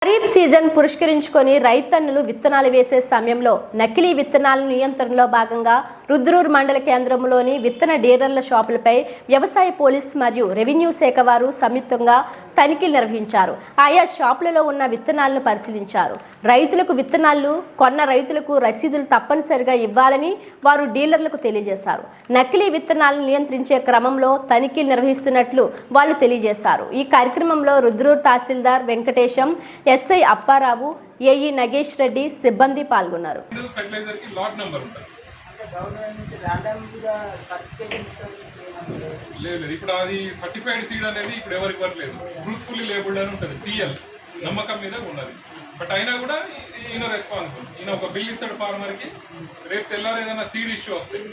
Kharif season పురస్కరించుకొని రైతన్నులు విత్తనాలు వేసే సమయంలో నకిలీ విత్తనాల నియంత్రణలో భాగంగా రుద్రూరు మండల కేంద్రంలోని విత్తన డీలర్ల షాపులపై వ్యవసాయ పోలీస్ మరియు రెవెన్యూ శాఖ వారు సంయుక్తంగా తనిఖీలు నిర్వహించారు. ఆయా షాపులలో ఉన్న విత్తనాలను పరిశీలించారు. రైతులకు విత్తనాలు కొన్న రైతులకు రసీదులు తప్పనిసరిగా ఇవ్వాలని వారు డీలర్లకు తెలియజేశారు. నకిలీ విత్తనాలను నియంత్రించే క్రమంలో తనిఖీలు నిర్వహిస్తున్నట్లు వాళ్ళు తెలియజేశారు. ఈ కార్యక్రమంలో రుద్రూరు తహసీల్దార్ వెంకటేశం, ఎస్ఐ అప్పారావు, ఏఈ నగేష్ రెడ్డి సిబ్బంది పాల్గొన్నారు. లేదు, ఇప్పుడు అది సర్టిఫైడ్ సీడ్ అనేది ఇప్పుడు ఎవరికి ఇవ్వట్లేదు. ట్రూత్ఫుల్లీ లేబుల్డ్ అని ఉంటుంది, టీఎల్ నమ్మకం మీద ఉన్నది. బట్ అయినా కూడా ఈయన రెస్పాన్సిబుల్. ఈయన ఒక బిల్ ఇస్తాడు ఫార్మర్కి, రేపు తెల్లారు ఏదైనా సీడ్ ఇష్యూ వస్తుంది.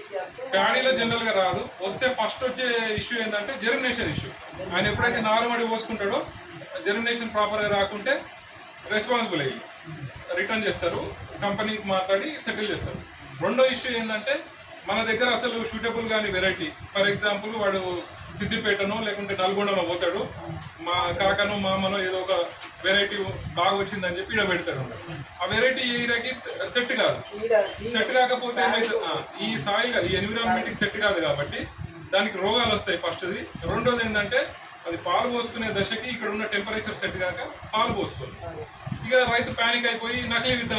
ప్యాడీలో జనరల్గా రాదు, వస్తే ఫస్ట్ వచ్చే ఇష్యూ ఏంటంటే జెర్మినేషన్ ఇష్యూ. ఆయన ఎప్పుడైతే నారుమడి పోసుకుంటాడో జెర్మినేషన్ ప్రాపర్గా రాకుంటే రెస్పాన్సిబుల్ అయ్యి రిటర్న్ చేస్తారు, కంపెనీకి మాట్లాడి సెటిల్ చేస్తారు. రెండో ఇష్యూ ఏంటంటే మన దగ్గర అసలు షూటబుల్ కానీ వెరైటీ, ఫర్ ఎగ్జాంపుల్ వాడు సిద్దిపేటనో లేకుంటే నల్గొండలో పోతాడు, మా కాకనో మామనో ఏదో ఒక వెరైటీ బాగా వచ్చిందని చెప్పి ఈడ పెడతాడు. ఆ వెరైటీ ఈ ఏరియాకి సెట్ కాదు. సెట్ కాకపోతే ఏమైతే ఈ సాయిల్ కాదు, ఈ ఎన్విరాన్మెంట్కి సెట్ కాదు కాబట్టి దానికి రోగాలు వస్తాయి. ఫస్ట్ది. రెండోది ఏంటంటే అది పాలు పోసుకునే దశకి ఇక్కడ ఉన్న టెంపరేచర్ సెట్ కాక పాలు పోసుకోవాలి. ఇక రైతు ప్యానిక్ అయిపోయి నకిలీ విత్తనాలు